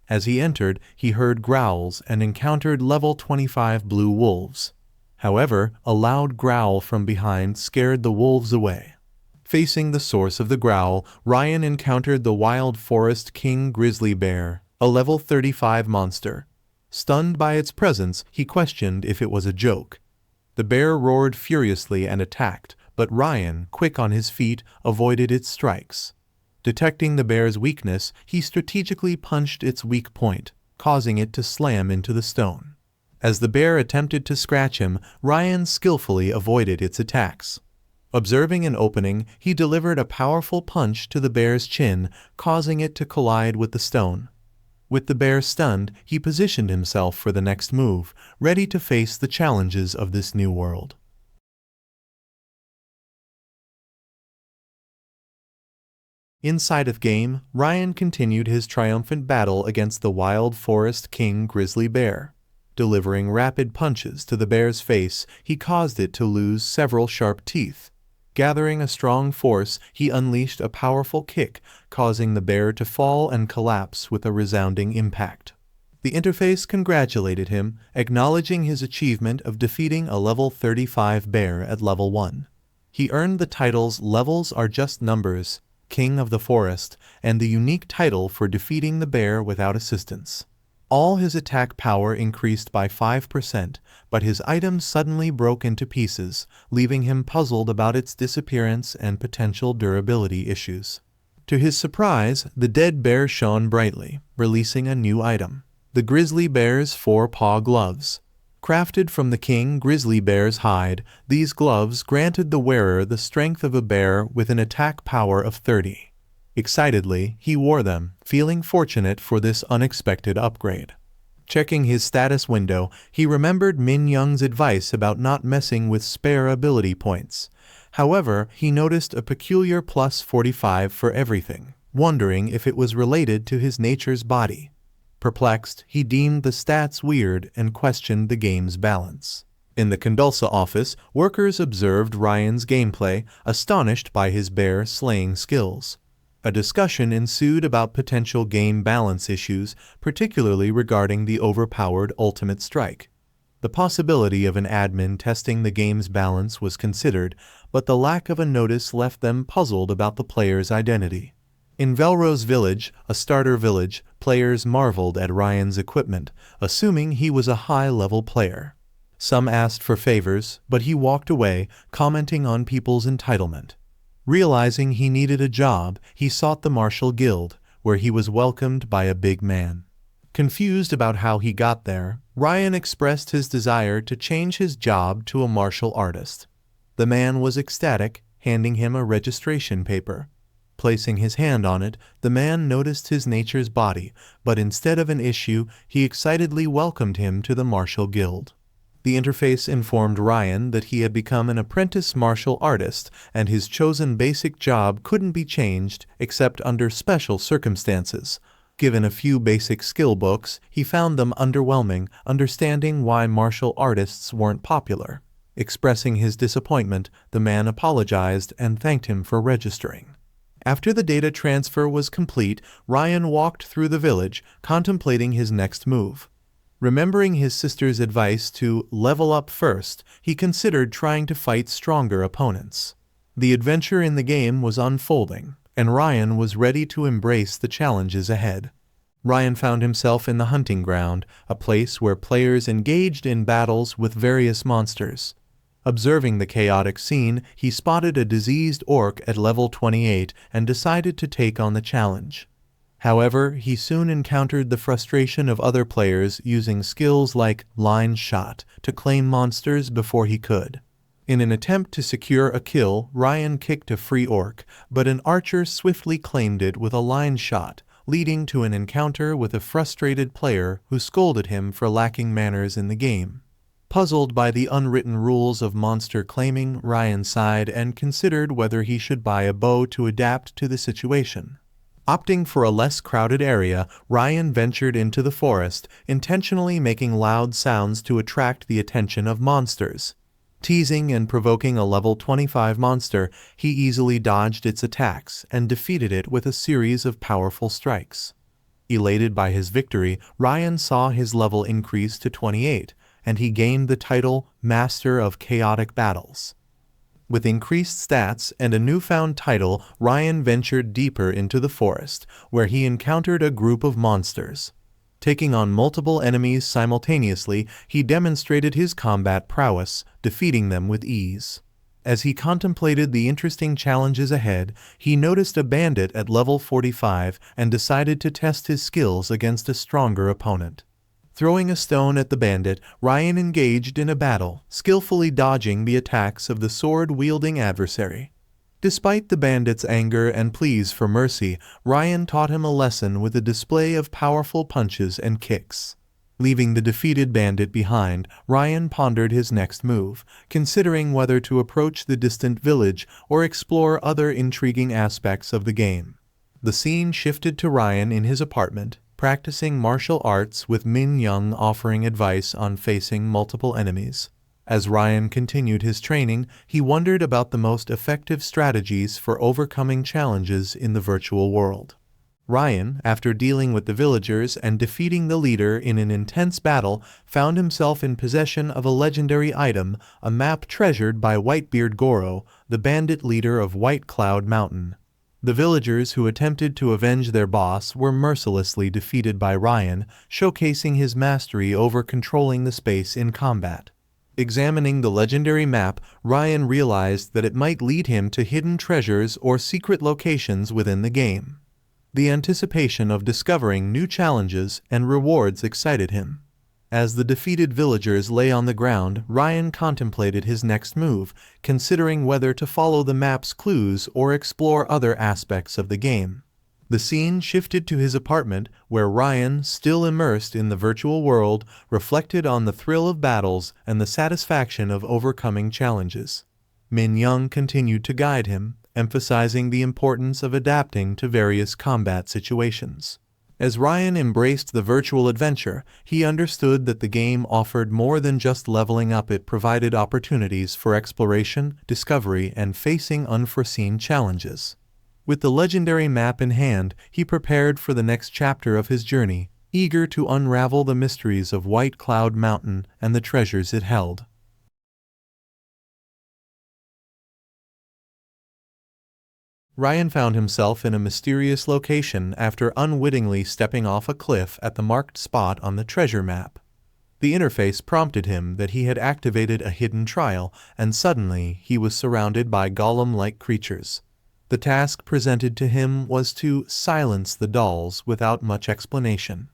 [SPEAKER 1] As he entered, he heard growls and encountered level 25 blue wolves. However, a loud growl from behind scared the wolves away. Facing the source of the growl, Ryan encountered the wild forest king grizzly bear, a level 35 monster. Stunned by its presence, he questioned if it was a joke. The bear roared furiously and attacked, but Ryan, quick on his feet, avoided its strikes. Detecting the bear's weakness, he strategically punched its weak point, causing it to slam into the stone. As the bear attempted to scratch him, Ryan skillfully avoided its attacks. Observing an opening, he delivered a powerful punch to the bear's chin, causing it to collide with the stone. With the bear stunned, he positioned himself for the next move, ready to face the challenges of this new world. Inside of game, Ryan continued his triumphant battle against the wild forest king grizzly bear. Delivering rapid punches to the bear's face, he caused it to lose several sharp teeth. Gathering a strong force, he unleashed a powerful kick, causing the bear to fall and collapse with a resounding impact. The interface congratulated him, acknowledging his achievement of defeating a level 35 bear at level 1. He earned the titles Levels Are Just Numbers, King of the Forest, and the unique title for defeating the bear without assistance. All his attack power increased by 5%, but his items suddenly broke into pieces, leaving him puzzled about its disappearance and potential durability issues. To his surprise, the dead bear shone brightly, releasing a new item: the grizzly bear's 4-paw gloves. Crafted from the king grizzly bear's hide, these gloves granted the wearer the strength of a bear with an attack power of 30. Excitedly, he wore them, feeling fortunate for this unexpected upgrade. Checking his status window, he remembered Min Young's advice about not messing with spare ability points. However, he noticed a peculiar plus 45 for everything, wondering if it was related to his nature's body. Perplexed, he deemed the stats weird and questioned the game's balance. In the Condulsa office, workers observed Ryan's gameplay, astonished by his bear-slaying skills. A discussion ensued about potential game balance issues, particularly regarding the overpowered ultimate strike. The possibility of an admin testing the game's balance was considered, but the lack of a notice left them puzzled about the player's identity. In Velrose Village, a starter village, players marveled at Ryan's equipment, assuming he was a high-level player. Some asked for favors, but he walked away, commenting on people's entitlement. Realizing he needed a job, he sought the Martial Guild, where he was welcomed by a big man. Confused about how he got there, Ryan expressed his desire to change his job to a martial artist. The man was ecstatic, handing him a registration paper. Placing his hand on it, the man noticed his nature's body, but instead of an issue, he excitedly welcomed him to the Martial Guild. The interface informed Ryan that he had become an apprentice martial artist, and his chosen basic job couldn't be changed except under special circumstances. Given a few basic skill books, he found them underwhelming, understanding why martial artists weren't popular. Expressing his disappointment, the man apologized and thanked him for registering. After the data transfer was complete, Ryan walked through the village, contemplating his next move. Remembering his sister's advice to level up first, he considered trying to fight stronger opponents. The adventure in the game was unfolding. and Ryan was ready to embrace the challenges ahead. Ryan found himself in the hunting ground, a place where players engaged in battles with various monsters. Observing the chaotic scene, he spotted a diseased orc at level 28 and decided to take on the challenge. However, he soon encountered the frustration of other players using skills like line shot to claim monsters before he could. In an attempt to secure a kill, Ryan kicked a free orc, but an archer swiftly claimed it with a line shot, leading to an encounter with a frustrated player who scolded him for lacking manners in the game. Puzzled by the unwritten rules of monster claiming, Ryan sighed and considered whether he should buy a bow to adapt to the situation. Opting for a less crowded area, Ryan ventured into the forest, intentionally making loud sounds to attract the attention of monsters. Teasing and provoking a level 25 monster, he easily dodged its attacks and defeated it with a series of powerful strikes. Elated by his victory, Ryan saw his level increase to 28, and he gained the title Master of Chaotic Battles. With increased stats and a newfound title, Ryan ventured deeper into the forest, where he encountered a group of monsters. Taking on multiple enemies simultaneously, he demonstrated his combat prowess, defeating them with ease. As he contemplated the interesting challenges ahead, he noticed a bandit at level 45 and decided to test his skills against a stronger opponent. Throwing a stone at the bandit, Ryan engaged in a battle, skillfully dodging the attacks of the sword-wielding adversary. Despite the bandit's anger and pleas for mercy, Ryan taught him a lesson with a display of powerful punches and kicks. Leaving the defeated bandit behind, Ryan pondered his next move, considering whether to approach the distant village or explore other intriguing aspects of the game. The scene shifted to Ryan in his apartment, practicing martial arts with Min Young offering advice on facing multiple enemies. As Ryan continued his training, he wondered about the most effective strategies for overcoming challenges in the virtual world. Ryan, after dealing with the villagers and defeating the leader in an intense battle, found himself in possession of a legendary item, a map treasured by Whitebeard Goro, the bandit leader of White Cloud Mountain. The villagers who attempted to avenge their boss were mercilessly defeated by Ryan, showcasing his mastery over controlling the space in combat. Examining the legendary map, Ryan realized that it might lead him to hidden treasures or secret locations within the game. The anticipation of discovering new challenges and rewards excited him. As the defeated villagers lay on the ground, Ryan contemplated his next move, considering whether to follow the map's clues or explore other aspects of the game. The scene shifted to his apartment, where Ryan, still immersed in the virtual world, reflected on the thrill of battles and the satisfaction of overcoming challenges. Min Young continued to guide him, emphasizing the importance of adapting to various combat situations. As Ryan embraced the virtual adventure, he understood that the game offered more than just leveling up. It provided opportunities for exploration, discovery, and facing unforeseen challenges. With the legendary map in hand, he prepared for the next chapter of his journey, eager to unravel the mysteries of White Cloud Mountain and the treasures it held. Ryan found himself in a mysterious location after unwittingly stepping off a cliff at the marked spot on the treasure map. The interface prompted him that he had activated a hidden trial, and suddenly he was surrounded by golem-like creatures. The task presented to him was to silence the dolls without much explanation.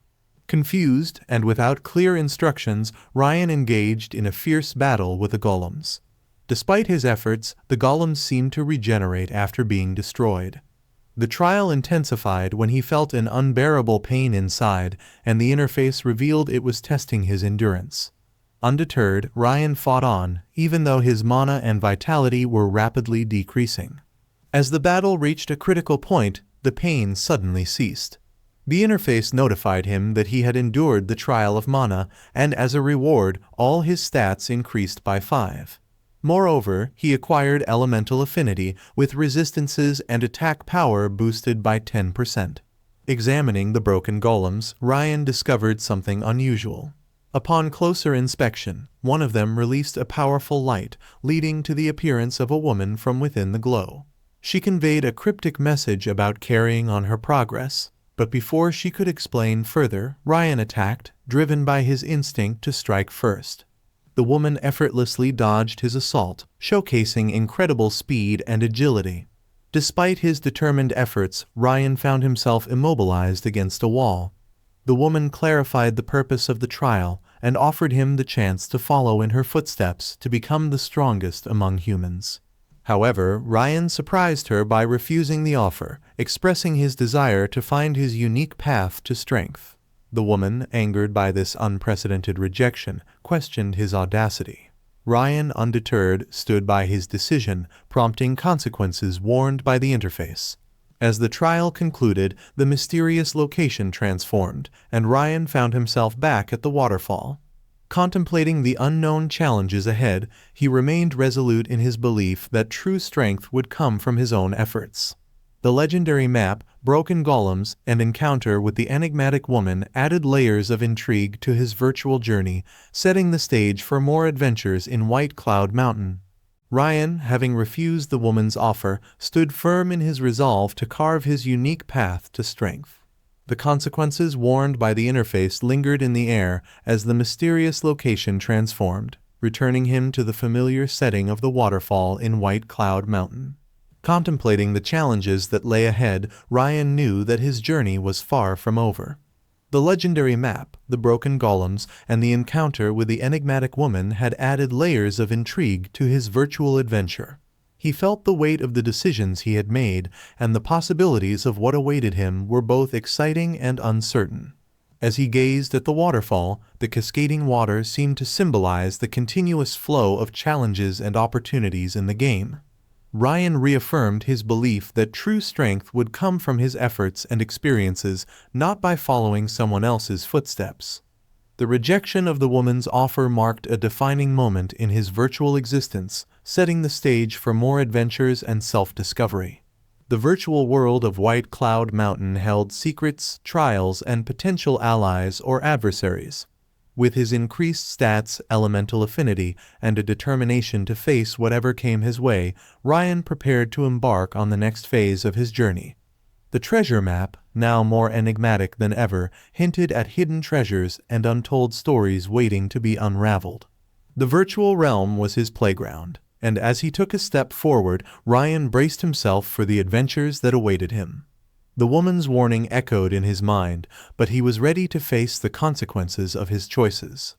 [SPEAKER 1] Confused and without clear instructions, Ryan engaged in a fierce battle with the golems. Despite his efforts, the golems seemed to regenerate after being destroyed. The trial intensified when he felt an unbearable pain inside, and the interface revealed it was testing his endurance. Undeterred, Ryan fought on, even though his mana and vitality were rapidly decreasing. As the battle reached a critical point, the pain suddenly ceased. The interface notified him that he had endured the trial of mana, and as a reward, all his stats increased by 5. Moreover, he acquired elemental affinity, with resistances and attack power boosted by 10%. Examining the broken golems, Ryan discovered something unusual. Upon closer inspection, one of them released a powerful light, leading to the appearance of a woman from within the glow. She conveyed a cryptic message about carrying on her progress, but before she could explain further, Ryan attacked, driven by his instinct to strike first. The woman effortlessly dodged his assault, showcasing incredible speed and agility. Despite his determined efforts, Ryan found himself immobilized against a wall. The woman clarified the purpose of the trial and offered him the chance to follow in her footsteps to become the strongest among humans. However, Ryan surprised her by refusing the offer, expressing his desire to find his unique path to strength. The woman, angered by this unprecedented rejection, questioned his audacity. Ryan, undeterred, stood by his decision, prompting consequences warned by the interface. As the trial concluded, the mysterious location transformed, and Ryan found himself back at the waterfall. Contemplating the unknown challenges ahead, he remained resolute in his belief that true strength would come from his own efforts. The legendary map, broken golems, and encounter with the enigmatic woman added layers of intrigue to his virtual journey, setting the stage for more adventures in White Cloud Mountain. Ryan, having refused the woman's offer, stood firm in his resolve to carve his unique path to strength. The consequences warned by the interface lingered in the air as the mysterious location transformed, returning him to the familiar setting of the waterfall in White Cloud Mountain. Contemplating the challenges that lay ahead, Ryan knew that his journey was far from over. The legendary map, the broken golems, and the encounter with the enigmatic woman had added layers of intrigue to his virtual adventure. He felt the weight of the decisions he had made, and the possibilities of what awaited him were both exciting and uncertain. As he gazed at the waterfall, the cascading water seemed to symbolize the continuous flow of challenges and opportunities in the game. Ryan reaffirmed his belief that true strength would come from his efforts and experiences, not by following someone else's footsteps. The rejection of the woman's offer marked a defining moment in his virtual existence, setting the stage for more adventures and self-discovery. The virtual world of White Cloud Mountain held secrets, trials, and potential allies or adversaries. With his increased stats, elemental affinity, and a determination to face whatever came his way, Ryan prepared to embark on the next phase of his journey. The treasure map, now more enigmatic than ever, hinted at hidden treasures and untold stories waiting to be unraveled. The virtual realm was his playground, and as he took a step forward, Ryan braced himself for the adventures that awaited him. The woman's warning echoed in his mind, but he was ready to face the consequences of his choices.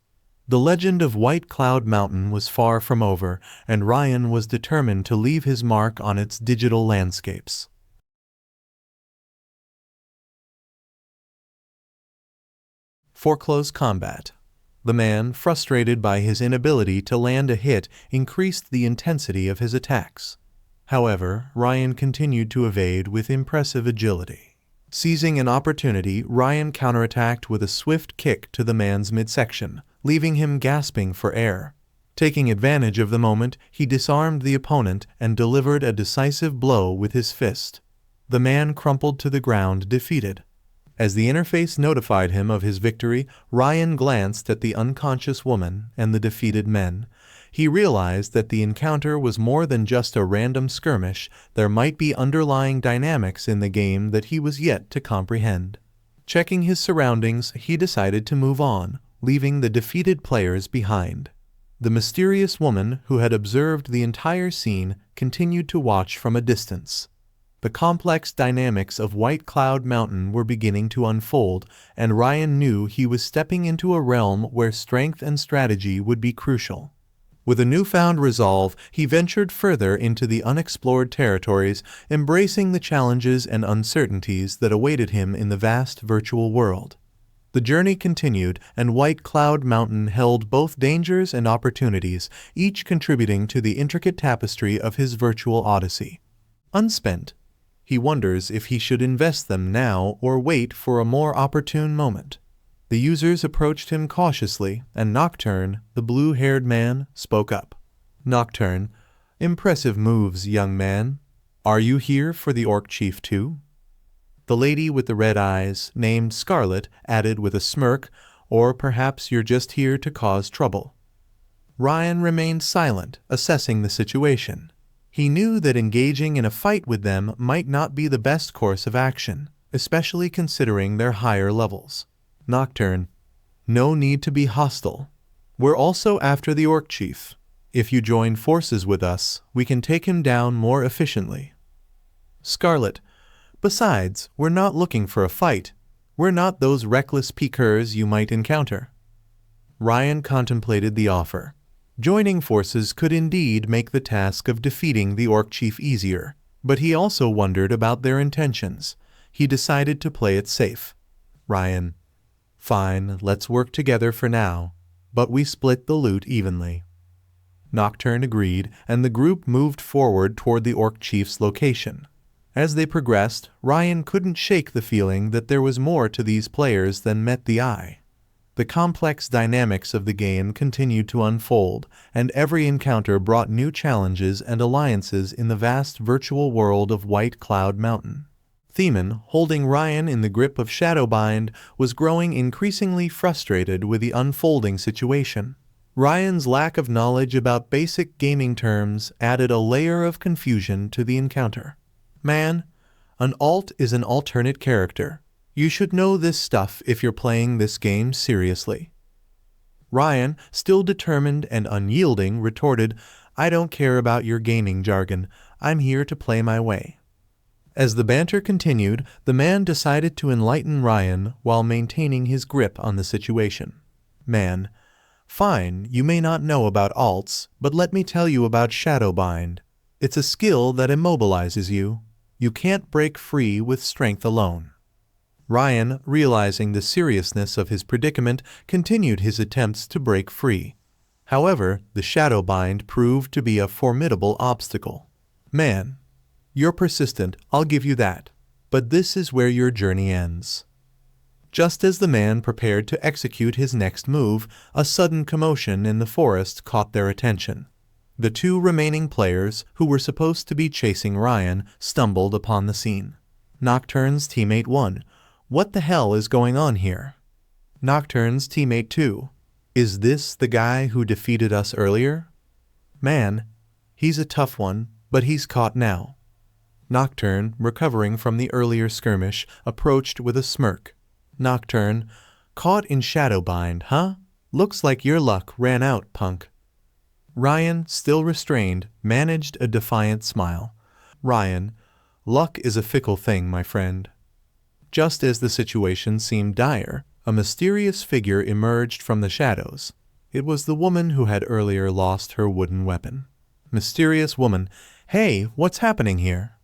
[SPEAKER 1] The legend of White Cloud Mountain was far from over, and Ryan was determined to leave his mark on its digital landscapes. For close combat. The man, frustrated by his inability to land a hit, increased the intensity of his attacks. However, Ryan continued to evade with impressive agility. Seizing an opportunity, Ryan counterattacked with a swift kick to the man's midsection, leaving him gasping for air. Taking advantage of the moment, he disarmed the opponent and delivered a decisive blow with his fist. The man crumpled to the ground, defeated. As the interface notified him of his victory, Ryan glanced at the unconscious woman and the defeated men. He realized that the encounter was more than just a random skirmish. There might be underlying dynamics in the game that he was yet to comprehend. Checking his surroundings, he decided to move on, leaving the defeated players behind. The mysterious woman, who had observed the entire scene, continued to watch from a distance. The complex dynamics of White Cloud Mountain were beginning to unfold, and Ryan knew he was stepping into a realm where strength and strategy would be crucial. With a newfound resolve, he ventured further into the unexplored territories, embracing the challenges and uncertainties that awaited him in the vast virtual world. The journey continued, and White Cloud Mountain held both dangers and opportunities, each contributing to the intricate tapestry of his virtual odyssey. Unspent, he wonders if he should invest them now or wait for a more opportune moment. The users approached him cautiously, and Nocturne, the blue-haired man, spoke up. Nocturne: "Impressive moves, young man. Are you here for the Orc Chief too?" The lady with the red eyes, named Scarlet, added with a smirk, "Or perhaps you're just here to cause trouble." Ryan remained silent, assessing the situation. He knew that engaging in a fight with them might not be the best course of action, especially considering their higher levels. Nocturne. No need to be hostile. We're also after the Orc Chief. If you join forces with us, we can take him down more efficiently. Scarlet. Besides, we're not looking for a fight. We're not those reckless piqueurs you might encounter. Ryan contemplated the offer. Joining forces could indeed make the task of defeating the Orc Chief easier, but he also wondered about their intentions. He decided to play it safe. Ryan. Fine, let's work together for now, but we split the loot evenly. Nocturne agreed, and the group moved forward toward the Orc Chief's location. As they progressed, Ryan couldn't shake the feeling that there was more to these players than met the eye. The complex dynamics of the game continued to unfold, and every encounter brought new challenges and alliances in the vast virtual world of White Cloud Mountain. Theman, holding Ryan in the grip of Shadowbind, was growing increasingly frustrated with the unfolding situation. Ryan's lack of knowledge about basic gaming terms added a layer of confusion to the encounter. Man, an alt is an alternate character. You should know this stuff if you're playing this game seriously. Ryan, still determined and unyielding, retorted, I don't care about your gaming jargon. I'm here to play my way. As the banter continued, the man decided to enlighten Ryan while maintaining his grip on the situation. Man. Fine, you may not know about alts, but let me tell you about Shadowbind. It's a skill that immobilizes you. You can't break free with strength alone. Ryan, realizing the seriousness of his predicament, continued his attempts to break free. However, the Shadowbind proved to be a formidable obstacle. Man. You're persistent, I'll give you that. But this is where your journey ends. Just as the man prepared to execute his next move, a sudden commotion in the forest caught their attention. The two remaining players, who were supposed to be chasing Ryan, stumbled upon the scene. Nocturne's teammate 1. What the hell is going on here? Nocturne's teammate 2. Is this the guy who defeated us earlier? Man. He's a tough one, but he's caught now. Nocturne, recovering from the earlier skirmish, approached with a smirk. Nocturne. Caught in Shadowbind, huh? Looks like your luck ran out, punk. Ryan, still restrained, managed a defiant smile. Ryan. Luck is a fickle thing, my friend. Just as the situation seemed dire, a mysterious figure emerged from the shadows. It was the woman who had earlier lost her wooden weapon. Mysterious woman. Hey, what's happening here?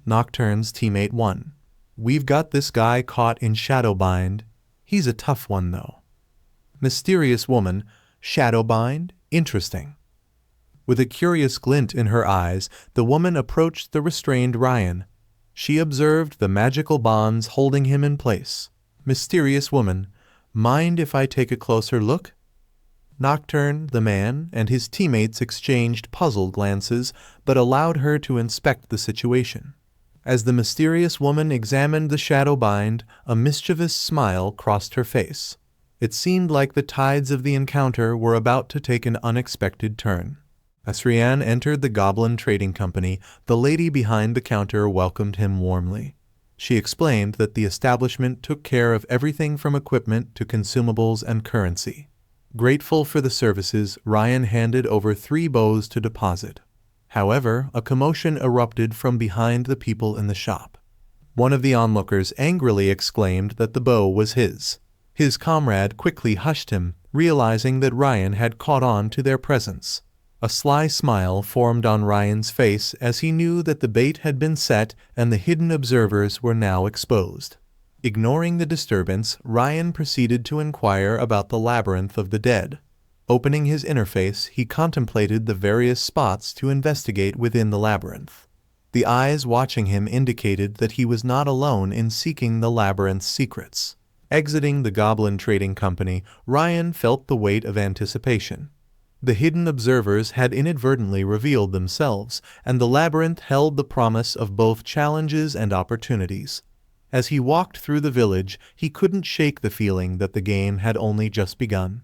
[SPEAKER 1] Nocturne's teammate 1. We've got this guy caught in Shadowbind. He's a tough one, though. Mysterious woman. Shadowbind? Interesting. With a curious glint in her eyes, the woman approached the restrained Ryan. She observed the magical bonds holding him in place. Mysterious woman. Mind if I take a closer look? Nocturne, the man, and his teammates exchanged puzzled glances, but allowed her to inspect the situation. As the mysterious woman examined the Shadowbind, a mischievous smile crossed her face. It seemed like the tides of the encounter were about to take an unexpected turn. As Ryan entered the Goblin Trading Company, the lady behind the counter welcomed him warmly. She explained that the establishment took care of everything from equipment to consumables and currency. Grateful for the services, Ryan handed over 3 bows to deposit. However, a commotion erupted from behind the people in the shop. One of the onlookers angrily exclaimed that the bow was his. His comrade quickly hushed him, realizing that Ryan had caught on to their presence. A sly smile formed on Ryan's face as he knew that the bait had been set and the hidden observers were now exposed. Ignoring the disturbance, Ryan proceeded to inquire about the Labyrinth of the Dead. Opening his interface, he contemplated the various spots to investigate within the labyrinth. The eyes watching him indicated that he was not alone in seeking the labyrinth's secrets. Exiting the Goblin Trading Company, Ryan felt the weight of anticipation. The hidden observers had inadvertently revealed themselves, and the labyrinth held the promise of both challenges and opportunities. As he walked through the village, he couldn't shake the feeling that the game had only just begun.